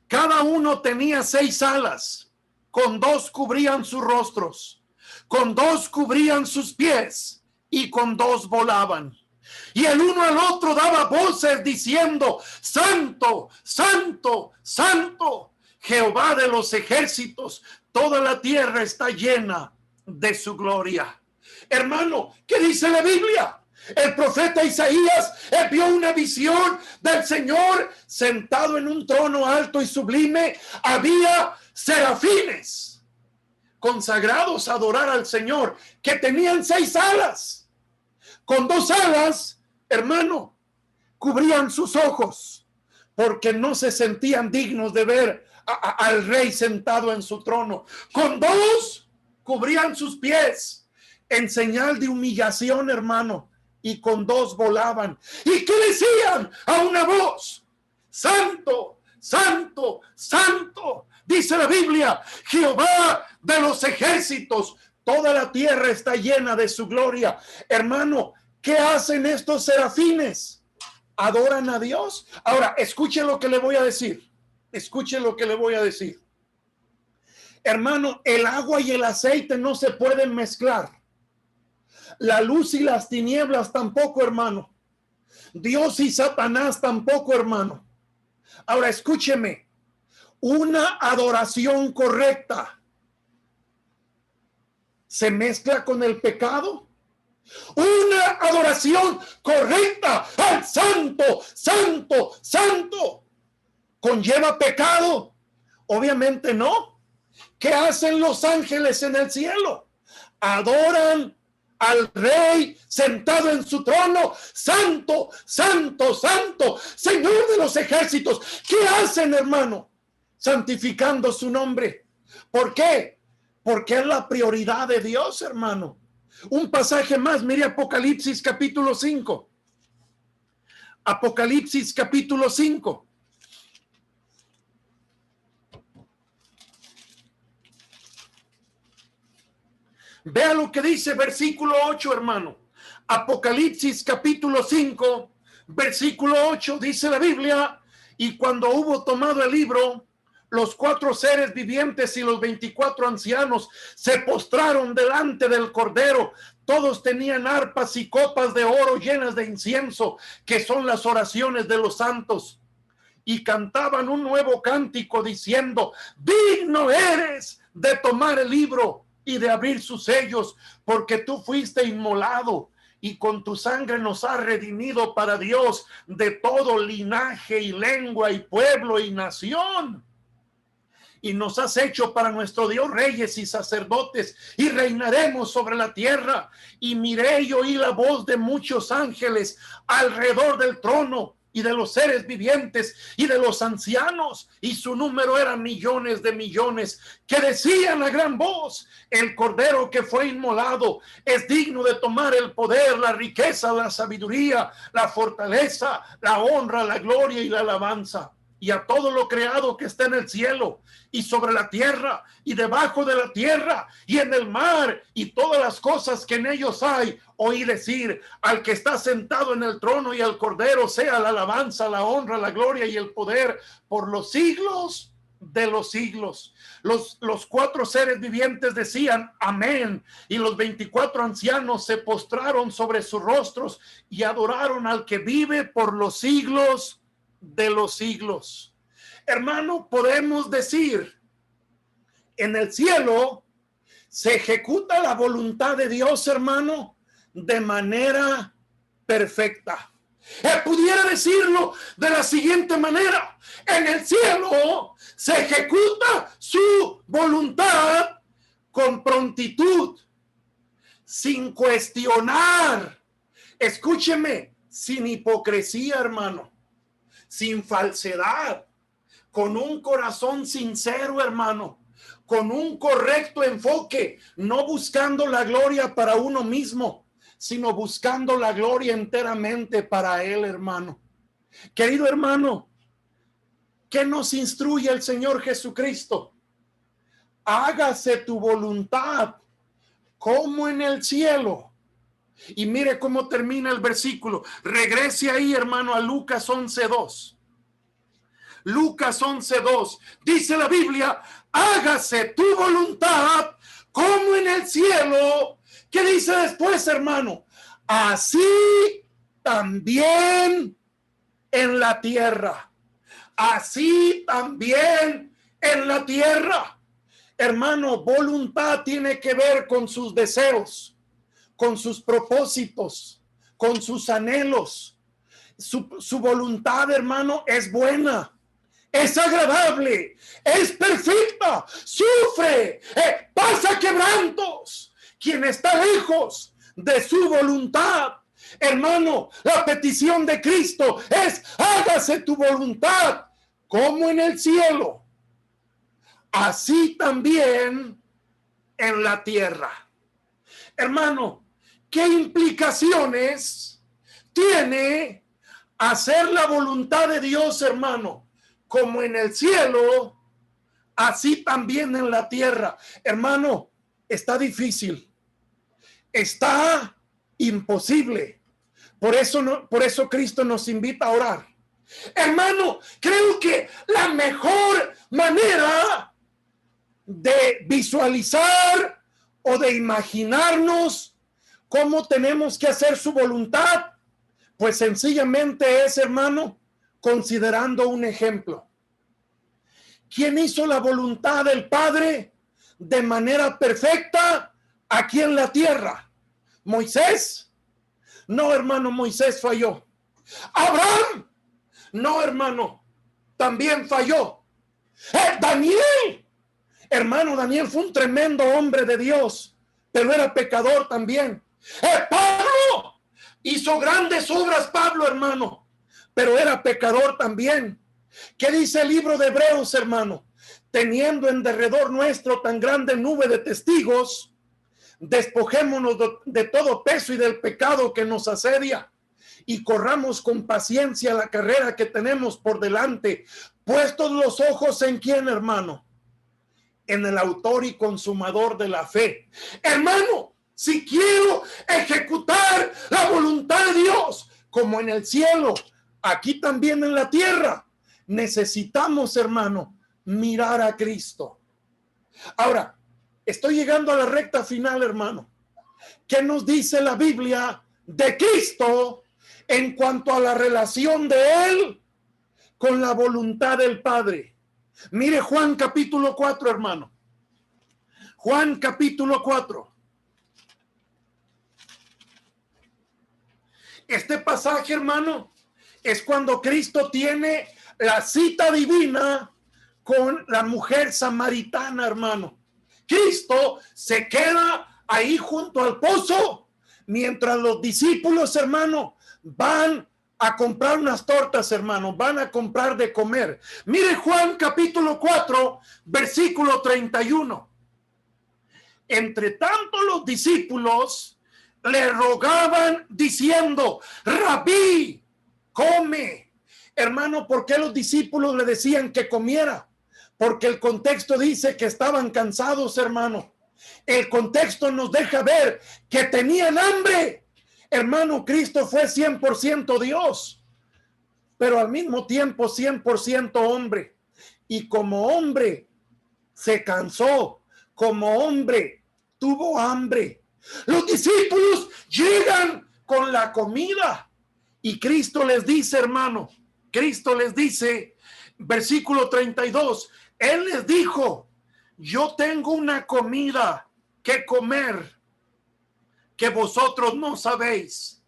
Cada uno tenía 6 alas, con 2 cubrían sus rostros, con 2 cubrían sus pies, y con 2 volaban. Y el uno al otro daba voces diciendo: Santo, Santo, Santo, Jehová de los ejércitos, toda la tierra está llena de su gloria. Hermano, ¿qué dice la Biblia? El profeta Isaías vio una visión del Señor sentado en un trono alto y sublime. Había serafines consagrados a adorar al Señor, que tenían 6 alas. Con 2 alas, hermano, cubrían sus ojos, porque no se sentían dignos de ver al rey sentado en su trono. Con 2 cubrían sus pies, en señal de humillación, hermano, y con 2 volaban. ¿Y qué decían a una voz? Santo, Santo, Santo, dice la Biblia, Jehová de los ejércitos, toda la tierra está llena de su gloria. Hermano, ¿qué hacen estos serafines? Adoran a Dios. Ahora, escuche lo que le voy a decir. Escuche lo que le voy a decir. Hermano, el agua y el aceite no se pueden mezclar. La luz y las tinieblas tampoco, hermano. Dios y Satanás tampoco, hermano. Ahora, escúcheme. Una adoración correcta se mezcla con el pecado. Una adoración correcta al Santo, Santo, Santo, ¿conlleva pecado? Obviamente no. ¿Qué hacen los ángeles en el cielo? Adoran al Rey sentado en su trono. Santo, Santo, Santo, Señor de los ejércitos. ¿Qué hacen, hermano? Santificando su nombre. ¿Por qué? Porque es la prioridad de Dios, hermano. Un pasaje más, mire Apocalipsis capítulo 5. Apocalipsis capítulo 5. Vea lo que dice versículo 8, hermano. Apocalipsis capítulo 5, versículo 8, dice la Biblia: y cuando hubo tomado el libro, los 4 seres vivientes y los 24 ancianos se postraron delante del Cordero. Todos tenían arpas y copas de oro llenas de incienso, que son las oraciones de los santos. Y cantaban un nuevo cántico diciendo: digno eres de tomar el libro y de abrir sus sellos, porque tú fuiste inmolado y con tu sangre nos has redimido para Dios de todo linaje y lengua y pueblo y nación. Y nos has hecho para nuestro Dios reyes y sacerdotes, y reinaremos sobre la tierra. Y miré y oí la voz de muchos ángeles alrededor del trono, y de los seres vivientes, y de los ancianos, y su número era millones de millones, que decían a gran voz: el Cordero que fue inmolado es digno de tomar el poder, la riqueza, la sabiduría, la fortaleza, la honra, la gloria y la alabanza. Y a todo lo creado que está en el cielo y sobre la tierra y debajo de la tierra y en el mar y todas las cosas que en ellos hay, oí decir: al que está sentado en el trono y al Cordero sea la alabanza, la honra, la gloria y el poder por los siglos de los siglos. Los 4 seres vivientes decían: amén. Y los 24 ancianos se postraron sobre sus rostros y adoraron al que vive por los siglos de los siglos. Hermano, podemos decir: en el cielo se ejecuta la voluntad de Dios, hermano, de manera perfecta. Pudiera decirlo de la siguiente manera: en el cielo se ejecuta su voluntad con prontitud, sin cuestionar. Escúcheme, sin hipocresía, hermano, sin falsedad, con un corazón sincero, hermano, con un correcto enfoque, no buscando la gloria para uno mismo, sino buscando la gloria enteramente para Él, hermano. Querido hermano, ¿qué nos instruye el Señor Jesucristo? Hágase tu voluntad como en el cielo. Y mire cómo termina el versículo. Regrese ahí, hermano, a Lucas 11:2. Lucas 11:2. Dice la Biblia: hágase tu voluntad como en el cielo. ¿Qué dice después, hermano? Así también en la tierra. Así también en la tierra. Hermano, voluntad tiene que ver con sus deseos, con sus propósitos, con sus anhelos. Su voluntad, hermano, es buena, es agradable, es perfecta, sufre, pasa quebrantos. Quien está lejos de su voluntad, hermano, la petición de Cristo es: hágase tu voluntad como en el cielo, así también en la tierra. Hermano, ¿qué implicaciones tiene hacer la voluntad de Dios, hermano, como en el cielo, así también en la tierra? Hermano, está difícil, está imposible. Por eso Cristo nos invita a orar. Hermano, creo que la mejor manera de visualizar o de imaginarnos cómo tenemos que hacer su voluntad, pues sencillamente es, hermano, considerando un ejemplo. ¿Quién hizo la voluntad del Padre de manera perfecta aquí en la tierra? ¿Moisés? No, hermano, Moisés falló. ¿Abraham? No, hermano, también falló. Daniel, hermano, Daniel fue un tremendo hombre de Dios, pero era pecador también. Pablo hizo grandes obras, Pablo, hermano, pero era pecador también. ¿Qué dice el libro de Hebreos, hermano? Teniendo en derredor nuestro tan grande nube de testigos, despojémonos de todo peso y del pecado que nos asedia, y corramos con paciencia la carrera que tenemos por delante, puestos los ojos en quién, hermano, en el autor y consumador de la fe. Hermano, si quiero ejecutar la voluntad de Dios, como en el cielo, aquí también en la tierra, necesitamos, hermano, mirar a Cristo. Ahora, estoy llegando a la recta final, hermano. ¿Qué nos dice la Biblia de Cristo en cuanto a la relación de Él con la voluntad del Padre? Mire Juan capítulo 4, hermano. Juan capítulo 4. Este pasaje, hermano, es cuando Cristo tiene la cita divina con la mujer samaritana, hermano. Cristo se queda ahí junto al pozo mientras los discípulos, hermano, van a comprar unas tortas, hermano, van a comprar de comer. Mire Juan capítulo 4, versículo 31. Entre tanto los discípulos le rogaban diciendo: Rabí, come. Hermano, ¿por qué los discípulos le decían que comiera? Porque el contexto dice que estaban cansados, hermano. El contexto nos deja ver que tenían hambre. Hermano, Cristo fue 100% Dios, pero al mismo tiempo 100% hombre. Y como hombre se cansó, como hombre tuvo hambre. Los discípulos llegan con la comida y Cristo les dice, hermano, Cristo les dice, versículo 32, Él les dijo: yo tengo una comida que comer que vosotros no sabéis.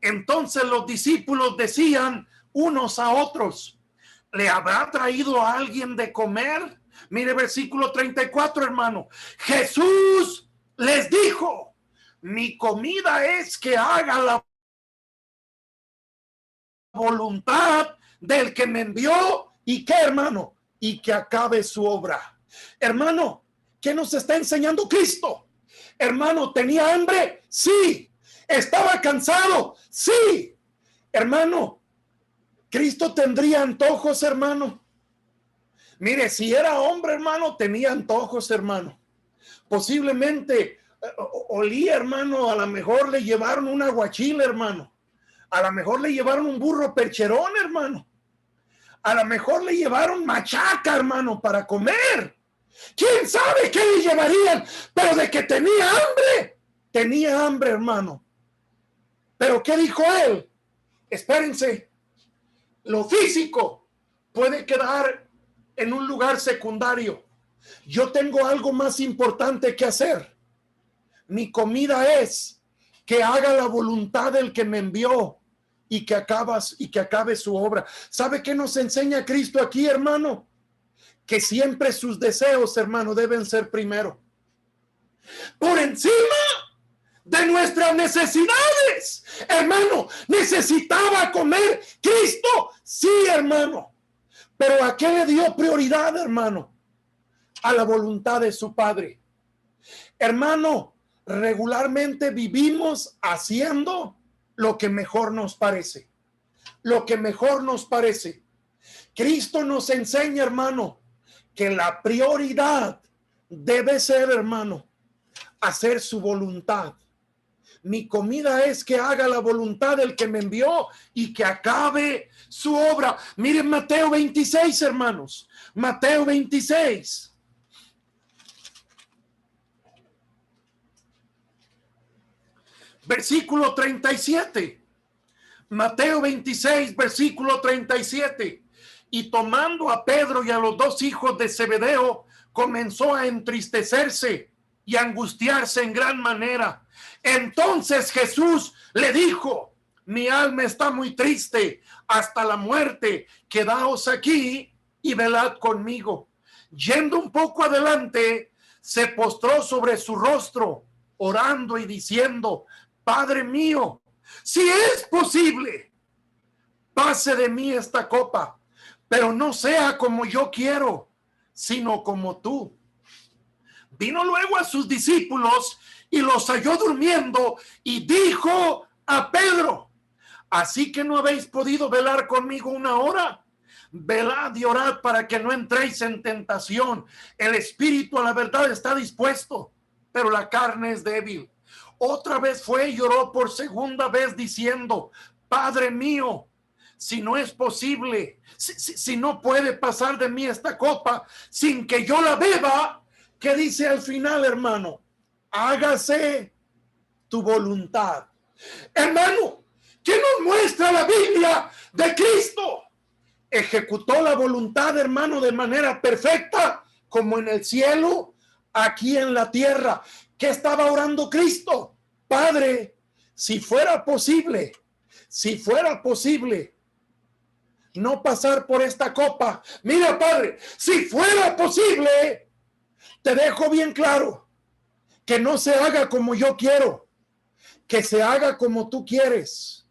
Entonces los discípulos decían unos a otros: ¿le habrá traído a alguien de comer? Mire versículo 34, hermano. Jesús les dijo: mi comida es que haga la voluntad del que me envió y que, hermano, y que acabe su obra. Hermano, ¿qué nos está enseñando Cristo? Hermano, ¿tenía hambre? Sí. ¿Estaba cansado? Sí. Hermano, ¿Cristo tendría antojos, hermano? Mire, si era hombre, hermano, tenía antojos, hermano. Posiblemente olía, hermano, a lo mejor le llevaron un aguachile, hermano. A lo mejor le llevaron un burro percherón, hermano. A lo mejor le llevaron machaca, hermano, para comer. ¿Quién sabe qué le llevarían? Pero de que tenía hambre, hermano. Pero ¿qué dijo él? Espérense, lo físico puede quedar en un lugar secundario. Yo tengo algo más importante que hacer. Mi comida es que haga la voluntad del que me envió y que acabe su obra. ¿Sabe qué nos enseña Cristo aquí, hermano? Que siempre sus deseos, hermano, deben ser primero, por encima de nuestras necesidades. Hermano, necesitaba comer Cristo, sí, hermano, pero ¿a qué le dio prioridad, hermano? A la voluntad de su Padre. Hermano, regularmente vivimos haciendo lo que mejor nos parece. Lo que mejor nos parece. Cristo nos enseña, hermano, que la prioridad debe ser, hermano, hacer su voluntad. Mi comida es que haga la voluntad del que me envió y que acabe su obra. Miren Mateo 26, hermanos. Mateo 26. Versículo 37. Mateo 26, versículo 37. Y tomando a Pedro y a los dos hijos de Zebedeo, comenzó a entristecerse y a angustiarse en gran manera. Entonces Jesús le dijo: mi alma está muy triste hasta la muerte, quedaos aquí y velad conmigo. Yendo un poco adelante, se postró sobre su rostro, orando y diciendo: Padre mío, si es posible, pase de mí esta copa, pero no sea como yo quiero, sino como tú. Vino luego a sus discípulos y los halló durmiendo y dijo a Pedro: ¿así que no habéis podido velar conmigo una hora? velad y orad para que no entréis en tentación. El espíritu a la verdad está dispuesto, pero la carne es débil. Otra vez fue y lloró por segunda vez diciendo: Padre mío, si no es posible, si no puede pasar de mí esta copa sin que yo la beba. ¿Qué dice al final, hermano? Hágase tu voluntad. Hermano, ¿qué nos muestra la Biblia de Cristo? Ejecutó la voluntad, hermano, de manera perfecta, como en el cielo, aquí en la tierra. ¿Qué estaba orando Cristo? Padre, si fuera posible no pasar por esta copa. Mira, Padre, si fuera posible, te dejo bien claro que no se haga como yo quiero, que se haga como tú quieres.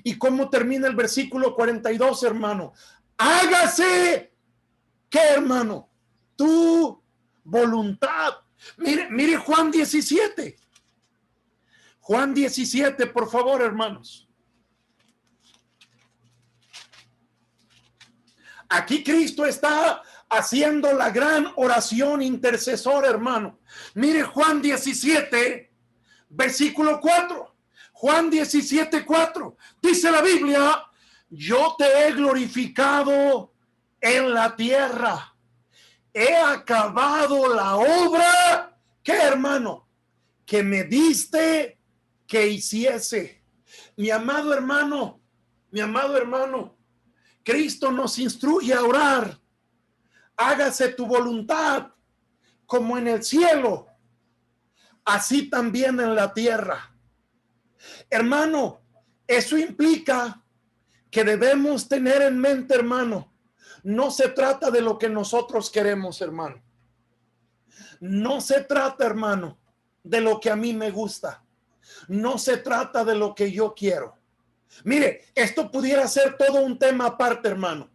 ¿Y cómo termina el versículo 42, hermano? Hágase, ¿qué, hermano? Tu voluntad. Mire Juan 17. Juan 17, por favor, hermanos. Aquí Cristo está haciendo la gran oración intercesora, hermano. Mire Juan 17, versículo 4. Juan 17, 4. Dice la Biblia: yo te he glorificado en la tierra. He acabado la obra, ¿qué, hermano? Que me diste que hiciese. Mi amado hermano, Cristo nos instruye a orar: hágase tu voluntad como en el cielo, así también en la tierra. Hermano, eso implica que debemos tener en mente, hermano, no se trata de lo que nosotros queremos, hermano. No se trata, hermano, de lo que a mí me gusta. No se trata de lo que yo quiero. Mire, esto pudiera ser todo un tema aparte, hermano.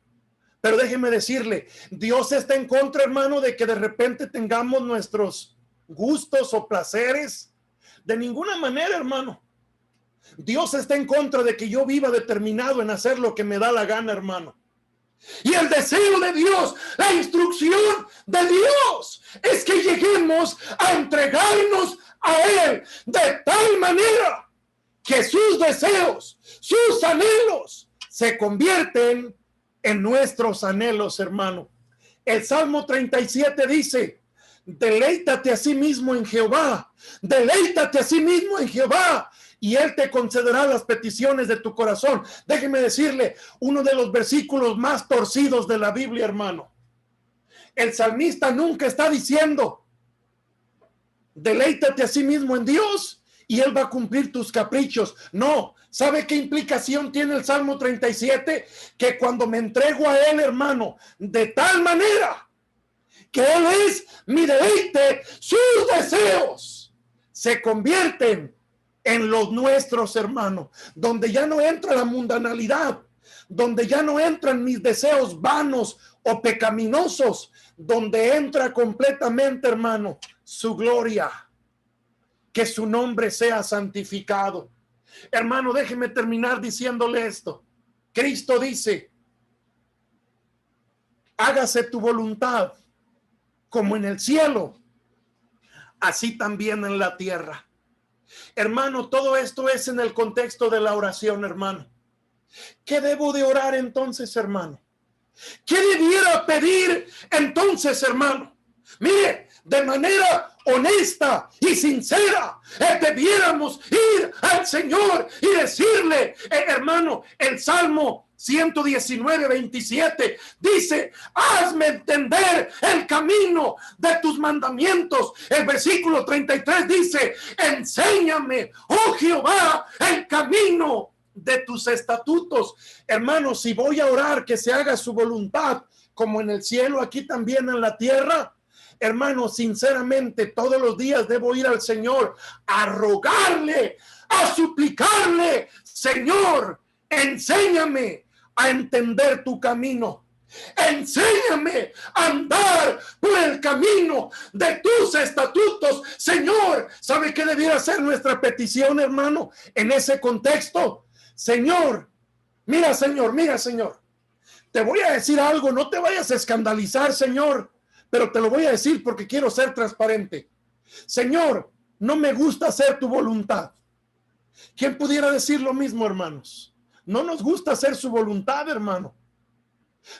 Pero déjeme decirle, Dios está en contra, hermano, de que de repente tengamos nuestros gustos o placeres. De ninguna manera, hermano. Dios está en contra de que yo viva determinado en hacer lo que me da la gana, hermano. Y el deseo de Dios, la instrucción de Dios, es que lleguemos a entregarnos a Él de tal manera que sus deseos, sus anhelos se convierten en nuestros anhelos, hermano. El Salmo 37 dice: deleítate a sí mismo en Jehová, deleítate a sí mismo en Jehová, y Él te concederá las peticiones de tu corazón. Déjeme decirle, uno de los versículos más torcidos de la Biblia, hermano. El salmista nunca está diciendo: deleítate a sí mismo en Dios y Él va a cumplir tus caprichos. No, ¿sabe qué implicación tiene el Salmo 37? Que cuando me entrego a Él, hermano, de tal manera que Él es mi deleite, sus deseos se convierten en los nuestros, hermano, donde ya no entra la mundanalidad, donde ya no entran mis deseos vanos o pecaminosos, donde entra completamente, hermano, su gloria. Que su nombre sea santificado. Hermano, déjeme terminar diciéndole esto. Cristo dice: hágase tu voluntad como en el cielo, así también en la tierra. Hermano, todo esto es en el contexto de la oración, hermano. ¿Qué debo de orar entonces, hermano? ¿Qué debiera pedir entonces, hermano? Mire, de manera honesta y sincera, debiéramos ir al Señor y decirle, hermano, el Salmo 119, 27 dice: hazme entender el camino de tus mandamientos. El versículo 33 dice: enséñame, oh Jehová, el camino de tus estatutos. Hermano, si voy a orar que se haga su voluntad como en el cielo, aquí también en la tierra, hermano, sinceramente todos los días debo ir al Señor a rogarle, a suplicarle: Señor, enséñame a entender tu camino, enséñame a andar por el camino de tus estatutos. Señor, ¿sabe qué debiera ser nuestra petición, hermano, en ese contexto? Señor, mira, Señor, te voy a decir algo, no te vayas a escandalizar, Señor, pero te lo voy a decir porque quiero ser transparente. Señor, no me gusta hacer tu voluntad. ¿Quién pudiera decir lo mismo, hermanos? No nos gusta hacer su voluntad, hermano.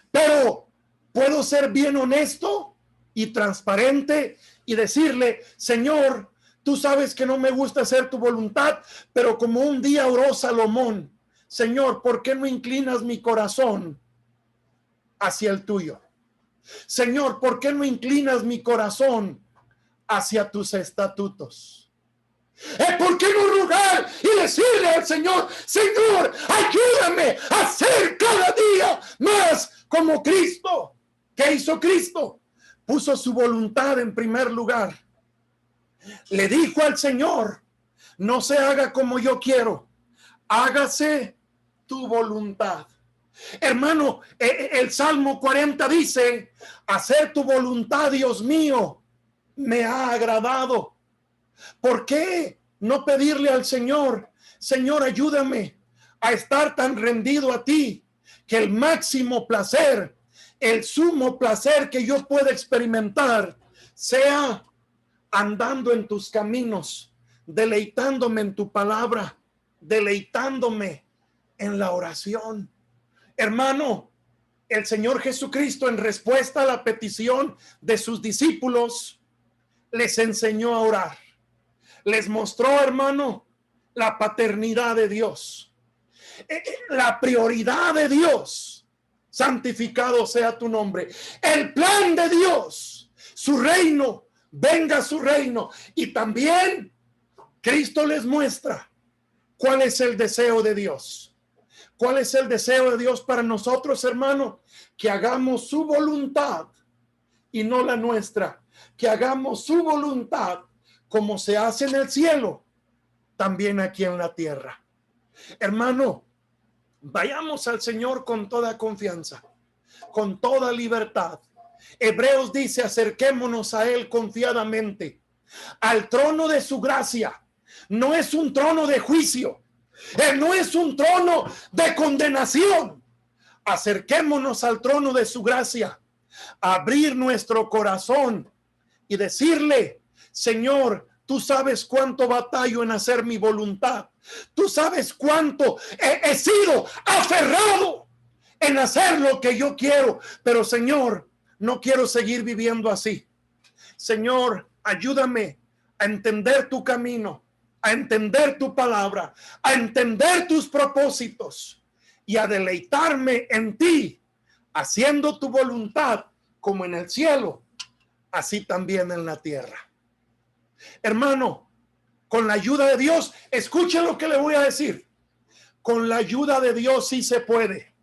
Pero puedo ser bien honesto y transparente y decirle, Señor, tú sabes que no me gusta hacer tu voluntad, pero como un día oró Salomón, Señor, ¿por qué no inclinas mi corazón hacia el tuyo? Señor, ¿por qué no inclinas mi corazón hacia tus estatutos? ¿Por qué no rogar y decirle al Señor, Señor, ayúdame a ser cada día más como Cristo? ¿Qué hizo Cristo? Puso su voluntad en primer lugar. Le dijo al Señor, no se haga como yo quiero, hágase tu voluntad. Hermano, el Salmo 40 dice, hacer tu voluntad, Dios mío, me ha agradado. ¿Por qué no pedirle al Señor, Señor, ayúdame a estar tan rendido a ti, que el máximo placer, el sumo placer que yo pueda experimentar sea andando en tus caminos, deleitándome en tu palabra, deleitándome en la oración? Hermano, el Señor Jesucristo, en respuesta a la petición de sus discípulos, les enseñó a orar. Les mostró, hermano, la paternidad de Dios, la prioridad de Dios. Santificado sea tu nombre. El plan de Dios, su reino, venga su reino. Y también Cristo les muestra cuál es el deseo de Dios. ¿Cuál es el deseo de Dios para nosotros, hermano? Que hagamos su voluntad y no la nuestra. Que hagamos su voluntad como se hace en el cielo, también aquí en la tierra. Hermano, vayamos al Señor con toda confianza, con toda libertad. Hebreos dice, acerquémonos a Él confiadamente, al trono de su gracia. No es un trono de juicio, no es un trono de condenación. Acerquémonos al trono de su gracia, abrir nuestro corazón y decirle, Señor, tú sabes cuánto batallo en hacer mi voluntad. Tú sabes cuánto he sido aferrado en hacer lo que yo quiero. Pero, Señor, no quiero seguir viviendo así. Señor, ayúdame a entender tu camino, a entender tu palabra, a entender tus propósitos y a deleitarme en ti, haciendo tu voluntad como en el cielo, así también en la tierra. Hermano, con la ayuda de Dios, escuche lo que le voy a decir. Con la ayuda de Dios sí se puede.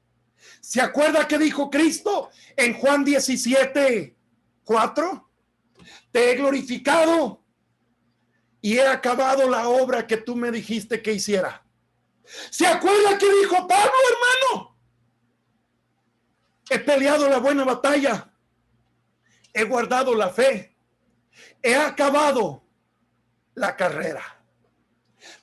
¿Se acuerda que dijo Cristo en Juan 17:4? Te he glorificado y he acabado la obra que tú me dijiste que hiciera. ¿Se acuerda que dijo Pablo, hermano? He peleado la buena batalla, he guardado la fe, he acabado la carrera.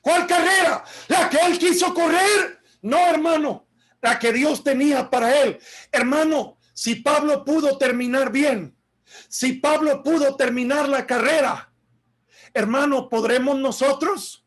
¿Cuál carrera? ¿La que él quiso correr? No, hermano, la que Dios tenía para él. Hermano, si Pablo pudo terminar bien, si Pablo pudo terminar la carrera, hermano, ¿podremos nosotros?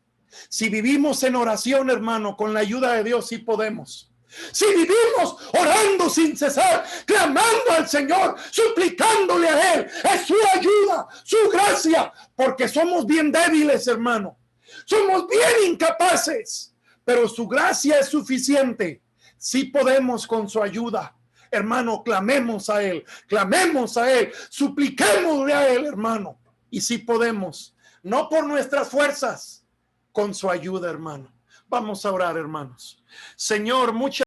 Si vivimos en oración, hermano, con la ayuda de Dios, sí podemos. Si vivimos orando sin cesar, clamando al Señor, suplicándole a Él, es su ayuda, su gracia, porque somos bien débiles, hermano. Somos bien incapaces, pero su gracia es suficiente. Sí podemos con su ayuda. Hermano, clamemos a Él, supliquémosle a Él, hermano. Y sí podemos, no por nuestras fuerzas, con su ayuda, hermano. Vamos a orar, hermanos. Señor, muchas